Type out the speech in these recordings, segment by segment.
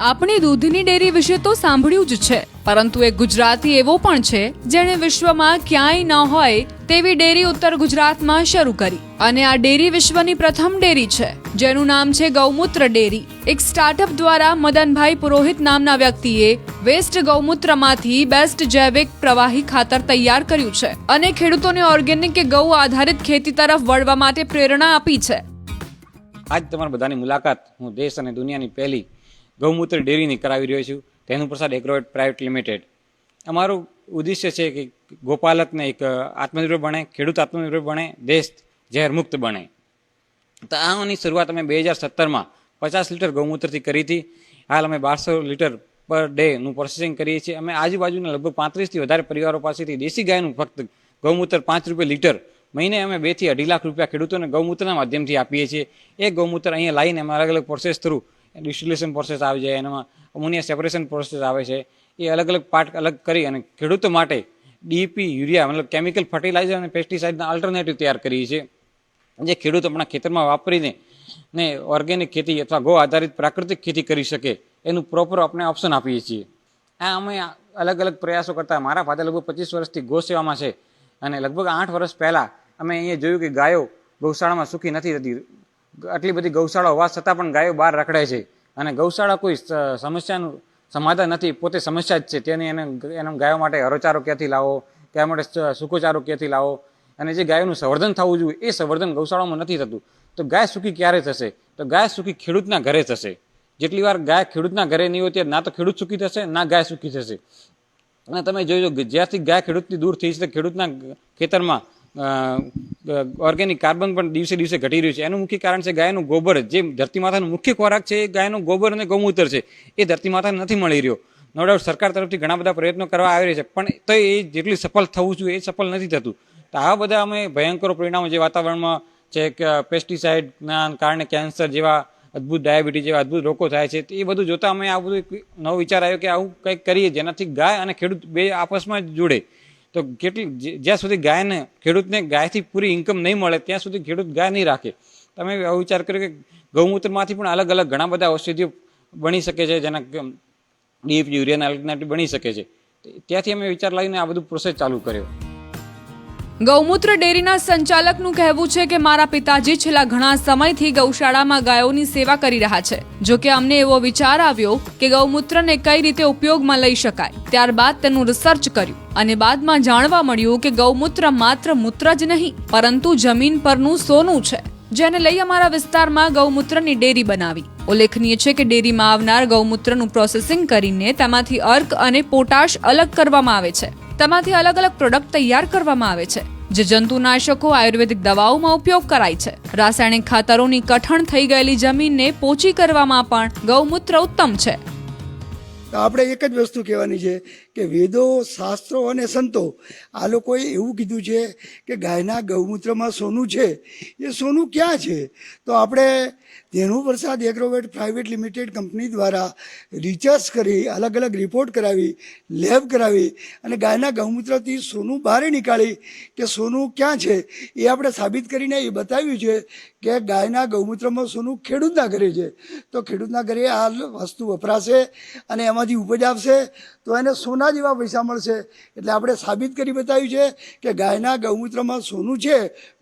આપણી દૂધની ડેરી વિશે તો સાંભળ્યું જ છે, પરંતુ એક ગુજરાતી એવો પણ છે જેણે વિશ્વમાં ક્યાંય ન હોય તેવી ડેરી ઉત્તર ગુજરાતમાં શરૂ કરી. અને આ ડેરી વિશ્વની પ્રથમ ડેરી છે જેનું નામ છે ગૌમૂત્ર ડેરી. એક સ્ટાર્ટઅપ દ્વારા મદનભાઈ પુરોહિત નામના વ્યક્તિએ વેસ્ટ ગૌમૂત્રમાંથી બેસ્ટ જૈવિક પ્રવાહી ખાતર તૈયાર કર્યું છે અને ખેડૂતોને ઓર્ગેનિક કે ગૌ આધારિત ખેતી તરફ વળવા માટે પ્રેરણા આપી છે. આજ તમારા બધાની મુલાકાત હું દેશ અને દુનિયાની પહેલી ગૌમૂત્ર ડેરીની કરાવી રહ્યો છું, તેનું પ્રસાદ એગ્રોવેટ પ્રાઇવેટ લિમિટેડ. અમારું ઉદ્દેશ્ય છે કે ગોપાલકને એક આત્મનિર્ભર બને, ખેડૂત આત્મનિર્ભર બને, દેશ ઝેર મુક્ત બને. તો આની શરૂઆત અમે 2017માં 50 લીટર ગૌમૂત્રથી કરી હતી. હાલ અમે 1200 લીટર પર ડેનું પ્રોસેસિંગ કરીએ છીએ. અમે આજુબાજુના લગભગ 35થી વધારે પરિવારો પાસેથી દેશી ગાયનું ફક્ત ગૌમૂત્ર 5 રૂપિયા લીટર મહિને અમે 2 થી 2.5 લાખ રૂપિયા ખેડૂતોને ગૌમૂત્રના માધ્યમથી આપીએ છીએ. એ ગૌમૂત્ર અહીંયા લાવીને અમે અલગ અલગ પ્રોસેસ થ્રુ ડિસ્ટિલેશન પ્રોસેસ આવી જાય, એનામાં અમોનિયા સેપરેશન પ્રોસેસ આવે છે. એ અલગ અલગ પાર્ટ અલગ કરી અને ખેડૂતો માટે ડીપી, યુરિયા મતલબ કેમિકલ ફર્ટિલાઇઝર અને પેસ્ટિસાઇડના અલ્ટરનેટિવ તૈયાર કરીએ છીએ, જે ખેડૂત આપણા ખેતરમાં વાપરીને ઓર્ગેનિક ખેતી અથવા ગૌ આધારિત પ્રાકૃતિક ખેતી કરી શકે એનું પ્રોપર આપણે ઓપ્શન આપીએ છીએ. આ અમે અલગ અલગ પ્રયાસો કરતા. મારા ફાધર લગભગ 25 વર્ષથી ગૌ સેવામાં છે અને લગભગ 8 વર્ષ પહેલાં અમે અહીંયા જોયું કે ગાયો ગૌશાળામાં સુખી નથી રહેતી. આટલી બધી ગૌશાળા હોવા છતાં પણ ગાયો બહાર રખડે છે અને ગૌશાળા કોઈ સમસ્યાનું સમાધાન નથી, પોતે સમસ્યા જ છે. તેની એના ગાયો માટે હરોચારો ક્યાંથી લાવો, ગાયો માટે સૂકોચારો ક્યાંથી લાવો, અને જે ગાયોનું સંવર્ધન થવું જોઈએ એ સંવર્ધન ગૌશાળામાં નથી થતું. તો ગાય સુખી ક્યારે થશે? તો ગાય સુખી ખેડૂતના ઘરે થશે. જેટલી વાર ગાય ખેડૂતના ઘરે નહીં હોય ત્યારે ના તો ખેડૂત સુખી થશે, ના ગાય સુખી થશે. અને તમે જોજો જ્યારથી ગાય ખેડૂતથી દૂર થઈ છે ખેડૂતના ખેતરમાં ઓર્ગેનિક કાર્બન પણ દિવસે દિવસે ઘટી રહ્યું છે. એનું મુખ્ય કારણ છે ગાયનું ગોબર. જે ધરતી માતાનું મુખ્ય ખોરાક છે એ ગાયનું ગોબર અને ગૌમૂત્ર છે. એ ધરતી માતાને નથી મળી રહ્યો. નો ડાઉટ સરકાર તરફથી ઘણા બધા પ્રયત્નો કરવા આવી રહ્યા છે, પણ તો એ જેટલી સફળ થવું જોઈએ એ સફળ નથી થતું. તો આવા બધા અમે ભયંકર પરિણામો જે વાતાવરણમાં છે કે પેસ્ટિસાઇડના કારણે કેન્સર જેવા અદ્ભુત, ડાયાબિટીસ જેવા અદ્ભુત રોગો થાય છે, એ બધું જોતા અમે આ બધું નવો વિચાર આવ્યો કે આવું કંઈક કરીએ જેનાથી ગાય અને ખેડૂત બે આપસમાં જ જોડે. તો જ્યાં સુધી ગાયને ખેડૂતને ગાયથી પૂરી ઇન્કમ નહીં મળે ત્યાં સુધી ખેડૂત ગાય નહીં રાખે. તમે આવો વિચાર કર્યો કે ગૌમૂત્રમાંથી પણ અલગ અલગ ઘણા બધા ઔષધિઓ બની શકે છે, જેના ડીએપી, યુરિયાના અલ્ટરનેટિવ બની શકે છે. ત્યાંથી અમે વિચાર લાવીને આ બધું પ્રોસેસ ચાલુ કર્યો. ગૌમૂત્ર ડેરીના સંચાલકનું કહેવું છે કે મારા પિતાજી છેલ્લા ઘણા સમયથી ગૌશાળામાં ગાયોની સેવા કરી રહ્યા છે. જો કે અમને એવો વિચાર આવ્યો કે ગૌમૂત્રને કઈ રીતે ઉપયોગમાં લઈ શકાય. ત્યારબાદ તેનું રિસર્ચ કર્યું અને બાદમાં જાણવા મળ્યું કે ગૌમૂત્ર માત્ર મૂત્ર જ નહીં પરંતુ જમીન પરનું સોનું છે, જેને લઈ અમારા વિસ્તારમાં ગૌમૂત્રની ડેરી બનાવી. ઉલ્લેખનીય છે કે ડેરીમાં આવનાર ગૌમૂત્રનું પ્રોસેસિંગ કરીને તેમાંથી અર્ક અને પોટાશ અલગ કરવામાં આવે છે. તેમાંથી અલગ અલગ પ્રોડક્ટ તૈયાર કરવામાં આવે છે, જે જંતુનાશકો, આયુર્વેદિક દવાઓમાં ઉપયોગ કરાય છે. રાસાયણિક ખાતરોની કઠણ થઈ ગયેલી જમીનને પોચી કરવામાં પણ ગૌમૂત્ર ઉત્તમ છે. આપણે એક જ વસ્તુ કહેવાની છે કે વેદો, શાસ્ત્રો અને સંતો આ લોકોએ એવું કીધું છે કે ગાયના ગૌમૂત્રમાં સોનું છે. એ સોનું ક્યાં છે? તો આપણે ધેનુ પ્રસાદ એગ્રોવેટ પ્રાઇવેટ લિમિટેડ કંપની દ્વારા રિસર્ચ કરી, અલગ અલગ રિપોર્ટ કરાવી, લેબ કરાવી અને ગાયના ગૌમૂત્રથી સોનું બહાર નીકાળી કે સોનું ક્યાં છે એ આપણે સાબિત કરીને એ બતાવ્યું છે કે ગાયના ગૌમૂત્રમાં સોનું ખેડૂતના ઘરે છે. તો ખેડૂતના ઘરે આ વસ્તુ વપરાશે અને એમાંથી ઉપજ આવશે તો એને સોના જેવા પૈસા મળશે. એટલે આપણે સાબિત કરી બતાવ્યું છે કે ગાયના ગૌમૂત્રમાં સોનું છે,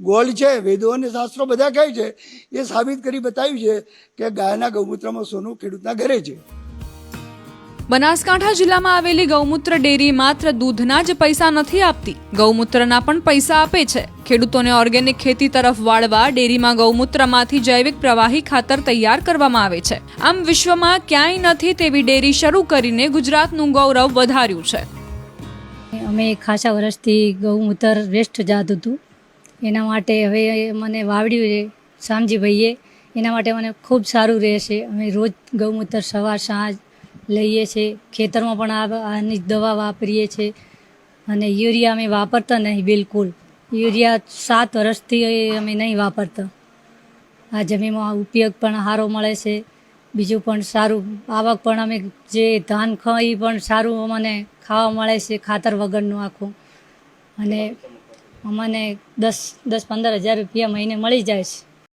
ગોલ્ડ છે. વેદો અને શાસ્ત્રો બધા કહે છે એ સાબિત કરી બતાવ્યું છે કે ગાયના ગૌમૂત્રમાં સોનું ખેડૂતના ઘરે છે. બનાસકાંઠા જિલ્લામાં આવેલી ગૌમૂત્ર ડેરી માત્ર દૂધના જ પૈસા નથી આપતી, ગૌમૂત્રના પણ પૈસા આપે છે. ખેડૂતોને ઓર્ગેનિક ખેતી તરફ વાળવા ડેરીમાં ગૌમૂત્રમાંથી જૈવિક પ્રવાહી ખાતર તૈયાર કરવામાં આવે છે. આમ વિશ્વમાં ક્યાંય નથી તેવી ડેરી શરૂ કરીને ગુજરાતનું ગૌરવ વધાર્યું છે. અમે ખાસા વર્ષથી ગૌમૂત્ર વેસ્ટ જતું હતું, એના માટે હવે મને વાવડ્યું છે શામજીભાઈએ. એના માટે મને ખૂબ સારું રહેશે. અમે રોજ ગૌમૂત્ર સવાર સાંજ લઈએ છીએ. ખેતરમાં પણ આની દવા વાપરીએ છીએ અને યુરિયા અમે વાપરતા નહીં બિલકુલ. યુરિયા 7 વર્ષથી અમે નહીં વાપરતા. આ જમીનમાં ઉપયોગ પણ સારો મળે છે. બીજું પણ સારું આવક પણ અમે જે ધાન ખાઈ પણ સારું અમને ખાવા મળે છે ખાતર વગરનું આખું. અને અમને 10-15 હજાર રૂપિયા મહિને મળી જાય છે.